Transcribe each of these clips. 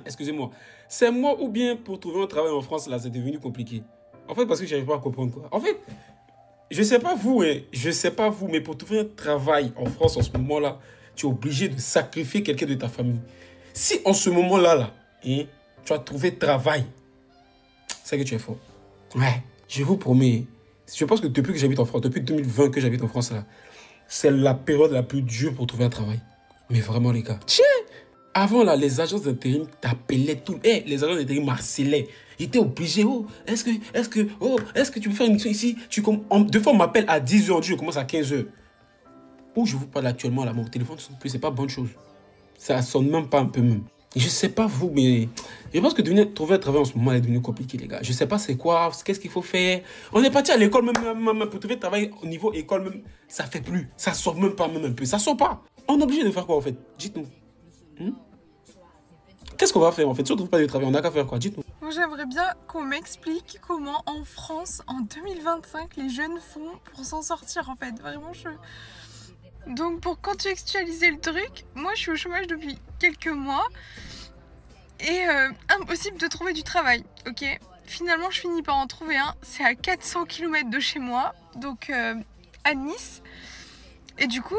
excusez-moi. C'est moi ou bien pour trouver un travail en France, là, c'est devenu compliqué. En fait, parce que je n'arrive pas à comprendre quoi. En fait, je sais pas vous, hein, je sais pas vous, mais pour trouver un travail en France en ce moment-là, tu es obligé de sacrifier quelqu'un de ta famille. Si en ce moment-là, hein, tu as trouvé travail, c'est que tu es fort. Ouais, je vous promets. Je pense que depuis que j'habite en France, depuis 2020 que j'habite en France, là, c'est la période la plus dure pour trouver un travail. Mais vraiment, les gars. Tiens, avant, là, les agences d'intérim t'appelaient tout. Les agents d'intérim harcelaient. Ils étaient obligés. Oh, est-ce que tu veux faire une mission ici? Deux fois, on m'appelle à 10h, je commence à 15h. Où je vous parle actuellement, là, mon téléphone ne sonne plus. C'est pas bonne chose. Ça sonne même pas un peu même. Je sais pas vous, mais je pense que trouver un travail en ce moment est devenu compliqué, les gars. Je sais pas c'est quoi, qu'est-ce qu'il faut faire. On est parti à l'école même pour trouver un travail au niveau école même. Ça fait plus. Ça sort même pas même un peu. Ça sort pas. On est obligé de faire quoi en fait? Dites-nous. Qu'est-ce qu'on va faire en fait? Si on trouve pas de travail, on a qu'à faire quoi? Dites-nous. Moi, j'aimerais bien qu'on m'explique comment en France, en 2025, les jeunes font pour s'en sortir en fait. Vraiment, Donc pour contextualiser le truc, moi je suis au chômage depuis quelques mois et impossible de trouver du travail, ok? Finalement je finis par en trouver un, c'est à 400 km de chez moi, donc à Nice. Et du coup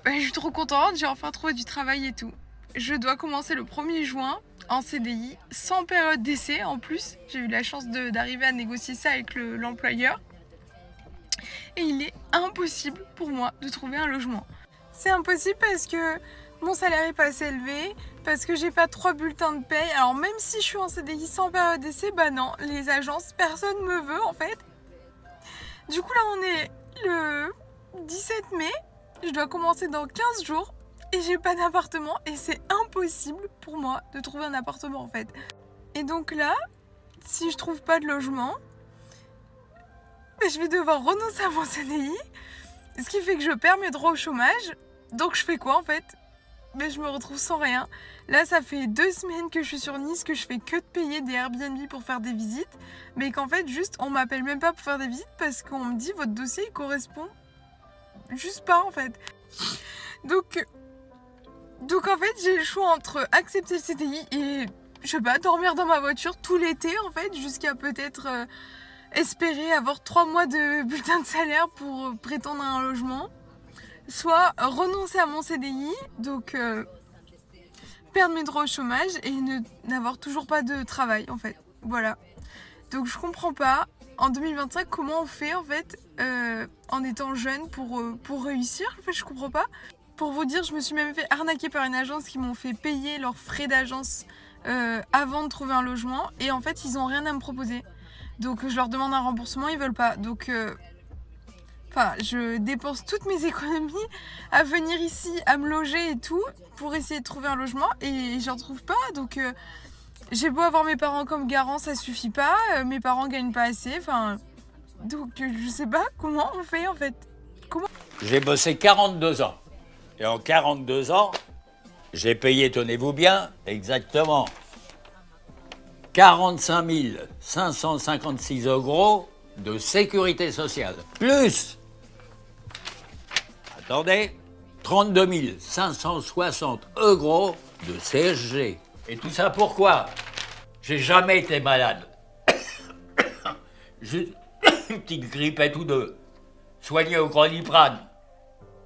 je suis trop contente, j'ai enfin trouvé du travail et tout. Je dois commencer le 1er juin en CDI, sans période d'essai en plus. J'ai eu la chance d'arriver à négocier ça avec l'employeur. Et il est impossible pour moi de trouver un logement. C'est impossible parce que mon salaire est pas assez élevé, parce que j'ai pas 3 bulletins de paye. Alors même si je suis en CDI sans période d'essai, bah non, les agences, personne me veut en fait. Du coup là on est le 17 mai, je dois commencer dans 15 jours et j'ai pas d'appartement et c'est impossible pour moi de trouver un appartement en fait. Et donc là, si je trouve pas de logement, je vais devoir renoncer à mon CDI, ce qui fait que je perds mes droits au chômage. Donc je fais quoi en fait? Mais je me retrouve sans rien. Là ça fait 2 semaines que je suis sur Nice, que je fais que de payer des Airbnb pour faire des visites, mais qu'en fait juste on m'appelle même pas pour faire des visites parce qu'on me dit votre dossier il correspond juste pas en fait. Donc en fait j'ai le choix entre accepter le CDI et je sais pas, dormir dans ma voiture tout l'été en fait, jusqu'à peut-être espérer avoir 3 mois de bulletin de salaire pour prétendre à un logement, soit renoncer à mon CDI, donc perdre mes droits au chômage et n'avoir toujours pas de travail en fait. Voilà. Donc je comprends pas en 2025 comment on fait en fait en étant jeune pour réussir. En fait je comprends pas. Pour vous dire, je me suis même fait arnaquer par une agence qui m'ont fait payer leurs frais d'agence avant de trouver un logement et en fait ils ont rien à me proposer. Donc je leur demande un remboursement, ils veulent pas. Donc je dépense toutes mes économies à venir ici, à me loger et tout, pour essayer de trouver un logement et j'en trouve pas. Donc j'ai beau avoir mes parents comme garant, ça suffit pas. Mes parents gagnent pas assez. Donc je sais pas comment on fait en fait. Comment? J'ai bossé 42 ans. Et en 42 ans, j'ai payé, tenez-vous bien, exactement 45 556 € de sécurité sociale. Plus, attendez, 32 560 € de CSG. Et tout ça pourquoi? J'ai jamais été malade. Juste une petite grippette ou deux. Soigné au Chroniprane.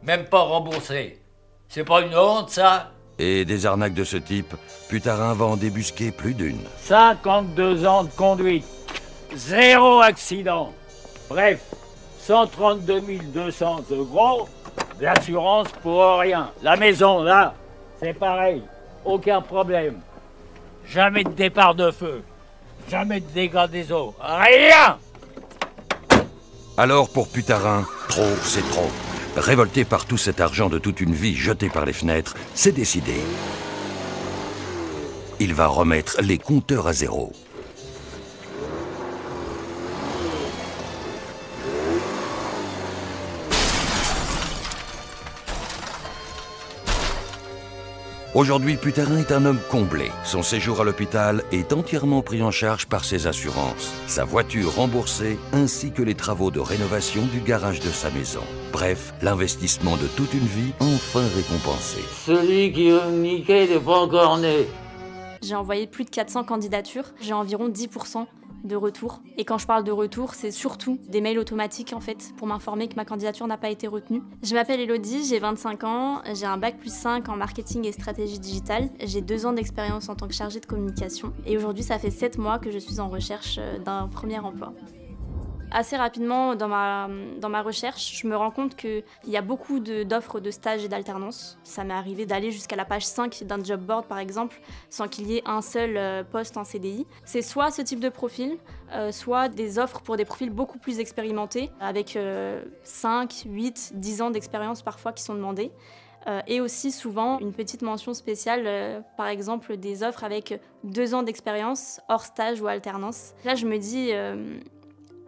Même pas remboursé. C'est pas une honte, ça? Et des arnaques de ce type, Putarin va en débusquer plus d'une. 52 ans de conduite, 0 accident. Bref, 132 200 € d'assurance pour rien. La maison, là, c'est pareil, aucun problème. Jamais de départ de feu, jamais de dégâts des eaux, rien! Alors pour Putarin, trop c'est trop. Révolté par tout cet argent de toute une vie jeté par les fenêtres, c'est décidé. Il va remettre les compteurs à zéro. Aujourd'hui, Putarin est un homme comblé. Son séjour à l'hôpital est entièrement pris en charge par ses assurances. Sa voiture remboursée, ainsi que les travaux de rénovation du garage de sa maison. Bref, l'investissement de toute une vie enfin récompensé. Celui qui veut me niquer n'est pas encore né. J'ai envoyé plus de 400 candidatures. J'ai environ 10% de retour. Et quand je parle de retour, c'est surtout des mails automatiques en fait, pour m'informer que ma candidature n'a pas été retenue. Je m'appelle Elodie, j'ai 25 ans, j'ai un bac+5 en marketing et stratégie digitale. J'ai 2 ans d'expérience en tant que chargée de communication. Et aujourd'hui, ça fait 7 mois que je suis en recherche d'un premier emploi. Assez rapidement, dans ma recherche, je me rends compte qu'il y a beaucoup d'offres de stages et d'alternance. Ça m'est arrivé d'aller jusqu'à la page 5 d'un job board, par exemple, sans qu'il y ait un seul poste en CDI. C'est soit ce type de profil, soit des offres pour des profils beaucoup plus expérimentés, avec 5, 8, 10 ans d'expérience parfois qui sont demandés. Et aussi souvent une petite mention spéciale, par exemple des offres avec 2 ans d'expérience, hors stage ou alternance. Là, je me dis...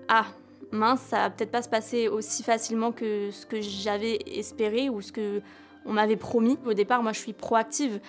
Ah, mince, ça va peut-être pas se passer aussi facilement que ce que j'avais espéré ou ce que on m'avait promis. Au départ, moi, je suis proactive,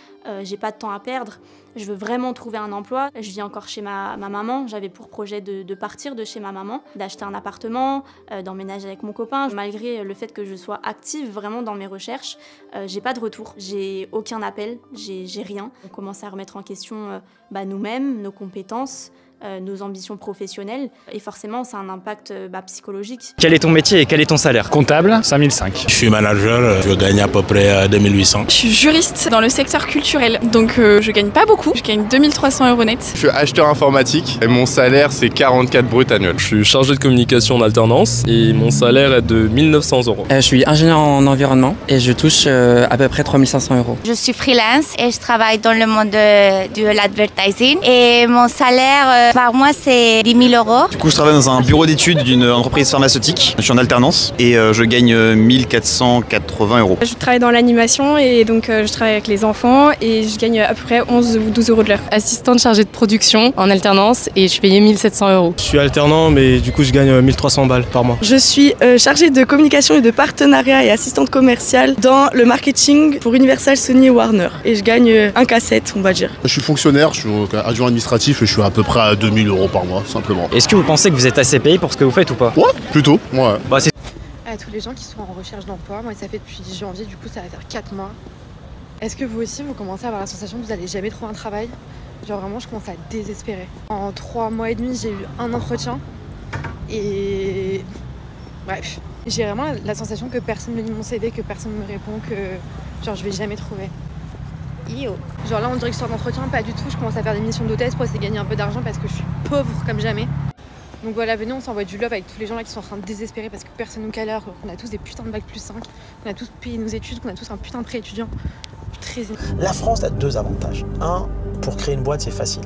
j'ai pas de temps à perdre, je veux vraiment trouver un emploi. Je vis encore chez ma maman, j'avais pour projet de partir de chez ma maman, d'acheter un appartement, d'emménager avec mon copain. Malgré le fait que je sois active vraiment dans mes recherches, j'ai pas de retour, j'ai aucun appel, j'ai rien. On commence à remettre en question nous-mêmes, nos compétences, nos ambitions professionnelles et forcément ça a un impact psychologique. Quel est ton métier et quel est ton salaire? Comptable, 5005. Je suis manager, je gagne à peu près 2800. Je suis juriste dans le secteur culturel, donc je gagne pas beaucoup, je gagne 2300 € net. Je suis acheteur informatique et mon salaire c'est 44 brut annuel. Je suis chargé de communication en alternance et mon salaire est de 1900 €. Je suis ingénieur en environnement et je touche à peu près 3500 €. Je suis freelance et je travaille dans le monde de l'advertising et mon salaire par mois c'est 10 000 €. Du coup je travaille dans un bureau d'études d'une entreprise pharmaceutique, je suis en alternance et je gagne 1480 €. Je travaille dans l'animation et donc je travaille avec les enfants et je gagne à peu près 11 ou 12 € de l'heure. Assistante chargée de production en alternance et je suis payée 1700 €. Je suis alternant mais du coup je gagne 1300 balles par mois. Je suis chargée de communication et de partenariat et assistante commerciale dans le marketing pour Universal, Sony et Warner et je gagne un K7 on va dire. Je suis fonctionnaire, je suis adjoint administratif et je suis à peu près à 2000 € par mois simplement. Est-ce que vous pensez que vous êtes assez payé pour ce que vous faites ou pas? Ouais, plutôt, ouais. À tous les gens qui sont en recherche d'emploi, moi ça fait depuis janvier, du coup ça va faire 4 mois. Est-ce que vous aussi vous commencez à avoir la sensation que vous n'allez jamais trouver un travail? Genre vraiment je commence à désespérer. En 3 mois et demi j'ai eu un entretien et bref. J'ai vraiment la sensation que personne ne me lit mon CV, que personne ne me répond, que genre je vais jamais trouver. Genre là on dirait que je sors d'entretien, pas du tout, je commence à faire des missions d'hôtesse pour essayer de gagner un peu d'argent parce que je suis pauvre comme jamais. Donc voilà, venez on s'envoie du love avec tous les gens là qui sont en train de désespérer parce que personne nous caleur, qu'on a tous des putains de bac+5, qu'on a tous payé nos études, qu'on a tous un putain de prêt étudiant. La France a 2 avantages. Un, pour créer une boîte c'est facile.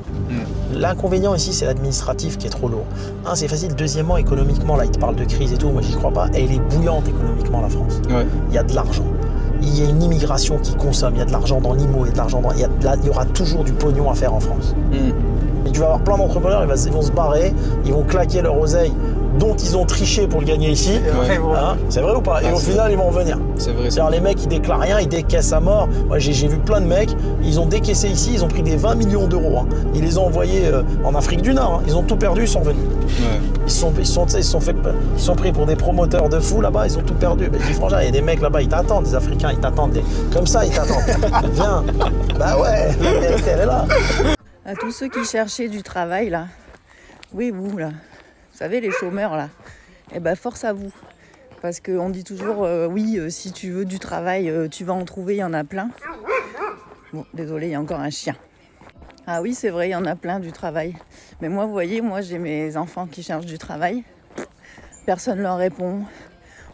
L'inconvénient ici c'est l'administratif qui est trop lourd. Un, c'est facile. Deuxièmement, économiquement, là il te parle de crise et tout, moi j'y crois pas. Elle est bouillante économiquement la France. Il y a de l'argent. Il y a une immigration qui consomme, il y a de l'argent dans l'IMO, il y a de l'argent dans... il y aura toujours du pognon à faire en France. Et tu vas avoir plein d'entrepreneurs, ils vont se barrer, ils vont claquer leur oseille dont ils ont triché pour le gagner ici. Hein, c'est vrai ou pas? Et au final, ils vont revenir. C'est vrai. C'est-à-dire les mecs, ils déclarent rien, ils décaissent à mort. Moi, j'ai vu plein de mecs, ils ont décaissé ici, ils ont pris des 20 millions d'euros. Hein. Ils les ont envoyés en Afrique du Nord. Hein. Ils ont tout perdu, ils sont revenus. Ils sont pris pour des promoteurs de fou là-bas, ils ont tout perdu. Mais je dis franchement, il y a des mecs là-bas, ils t'attendent, des Africains, ils t'attendent. Comme ça, ils t'attendent. Viens. Bah ouais, la vérité, elle est là. À tous ceux qui cherchaient du travail là, oui vous là, vous savez les chômeurs là, eh ben force à vous. Parce qu'on dit toujours si tu veux du travail, tu vas en trouver, il y en a plein. Bon, désolé, il y a encore un chien. Ah oui, c'est vrai, il y en a plein du travail. Mais moi, vous voyez, moi j'ai mes enfants qui cherchent du travail. Personne ne leur répond,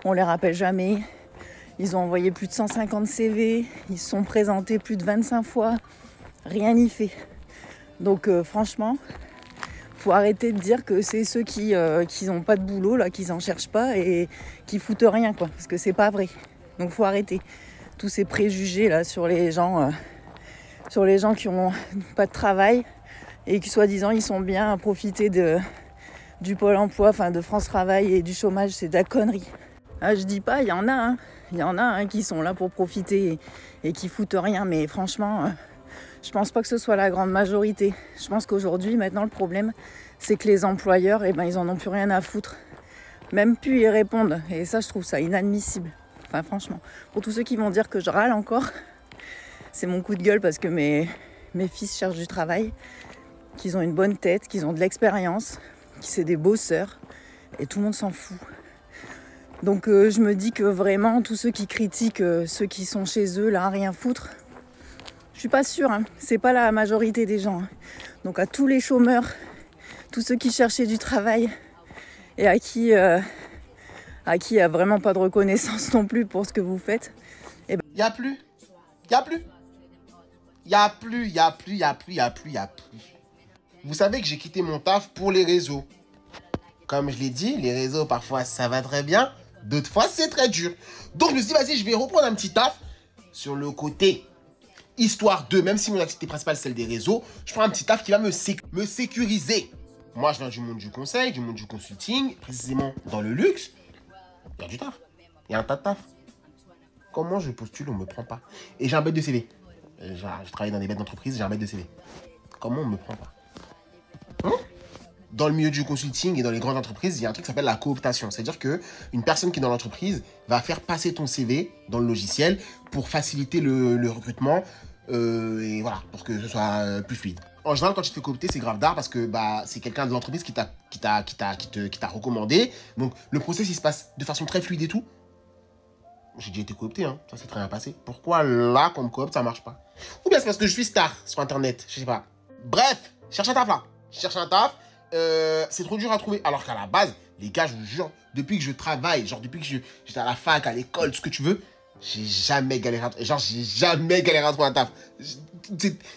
on les rappelle jamais. Ils ont envoyé plus de 150 CV, ils se sont présentés plus de 25 fois, rien n'y fait. Donc franchement, faut arrêter de dire que c'est ceux qui n'ont pas de boulot, là, qui n'en cherchent pas et qui foutent rien, quoi, parce que c'est pas vrai. Donc faut arrêter tous ces préjugés là sur les gens qui ont pas de travail et qui soi-disant ils sont bien à profiter du Pôle emploi, enfin de France Travail et du chômage, c'est de la connerie. Ah, je dis pas, il y en a qui sont là pour profiter et qui foutent rien, mais franchement. Je pense pas que ce soit la grande majorité. Je pense qu'aujourd'hui, maintenant, le problème, c'est que les employeurs, ils en ont plus rien à foutre. Même plus y répondent. Et ça, je trouve ça inadmissible. Enfin, franchement. Pour tous ceux qui vont dire que je râle encore, c'est mon coup de gueule parce que mes mes fils cherchent du travail, qu'ils ont une bonne tête, qu'ils ont de l'expérience, qu'ils sont des bosseurs, et tout le monde s'en fout. Donc je me dis que vraiment, tous ceux qui critiquent ceux qui sont chez eux, là, à rien foutre, je suis pas sûre, hein. C'est pas la majorité des gens. Hein. Donc à tous les chômeurs, tous ceux qui cherchaient du travail, et à qui il n'y a vraiment pas de reconnaissance non plus pour ce que vous faites. Il n'y a plus. Il n'y a plus. Il n'y a plus, il n'y a plus, il n'y a plus, il n'y a plus, il n'y a plus. Vous savez que j'ai quitté mon taf pour les réseaux. Comme je l'ai dit, les réseaux, parfois, ça va très bien. D'autres fois, c'est très dur. Donc, je me suis dit, vas-y, je vais reprendre un petit taf sur le côté. Histoire de, même si mon activité principale, c'est celle des réseaux, je prends un petit taf qui va me sécuriser. Moi, je viens du monde du conseil, du monde du consulting, précisément dans le luxe. Il y a du taf. Il y a un tas de taf. Comment je postule, on ne me prend pas. Et j'ai un bête de CV. Je travaille dans des bêtes d'entreprise, j'ai un bête de CV. Comment on ne me prend pas? Dans le milieu du consulting et dans les grandes entreprises, il y a un truc qui s'appelle la cooptation. C'est-à-dire qu'une personne qui est dans l'entreprise va faire passer ton CV dans le logiciel pour faciliter le recrutement et voilà, pour que ce soit plus fluide. En général, quand tu te fais coopter, c'est grave d'art parce que c'est quelqu'un de l'entreprise qui t'a recommandé. Donc, le process, il se passe de façon très fluide et tout. J'ai déjà été coopté, hein. Ça s'est très bien passé. Pourquoi là, comme coopte, ça marche pas? Ou bien c'est parce que je suis star sur Internet, je sais pas. Bref, cherche un taf là. Cherche un taf. C'est trop dur à trouver. Alors qu'à la base, les gars, je vous jure, depuis que je travaille, genre depuis que j'étais à la fac, à l'école, tout ce que tu veux, j'ai jamais galéré à trouver un taf.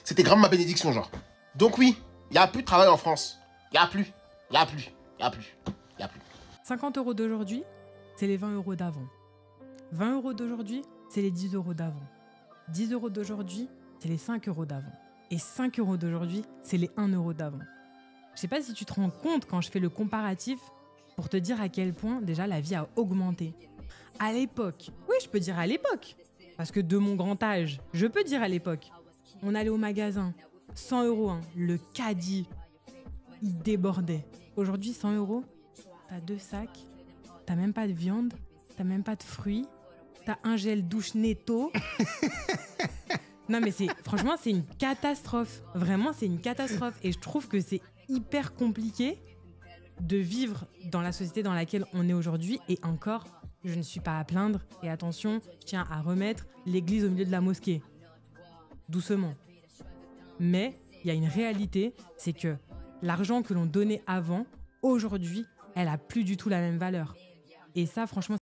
C'était grave ma bénédiction, genre. Donc oui, il n'y a plus de travail en France. Il n'y a plus. 50 € d'aujourd'hui, c'est les 20 € d'avant. 20 € d'aujourd'hui, c'est les 10 € d'avant. 10 € d'aujourd'hui, c'est les 5 € d'avant. Et 5 € d'aujourd'hui, c'est les 1 € d'avant. Je sais pas si tu te rends compte quand je fais le comparatif pour te dire à quel point déjà la vie a augmenté. À l'époque, oui, je peux dire à l'époque, parce que de mon grand âge, je peux dire à l'époque, on allait au magasin, 100 €, hein, le caddie, il débordait. Aujourd'hui, 100 €, t'as 2 sacs, t'as même pas de viande, t'as même pas de fruits, t'as un gel douche netto. Non mais franchement, c'est une catastrophe. Vraiment, c'est une catastrophe. Et je trouve que c'est hyper compliqué de vivre dans la société dans laquelle on est aujourd'hui. Et encore, je ne suis pas à plaindre. Et attention, je tiens à remettre l'église au milieu de la mosquée. Doucement. Mais il y a une réalité, c'est que l'argent que l'on donnait avant, aujourd'hui, elle a plus du tout la même valeur. Et ça, franchement,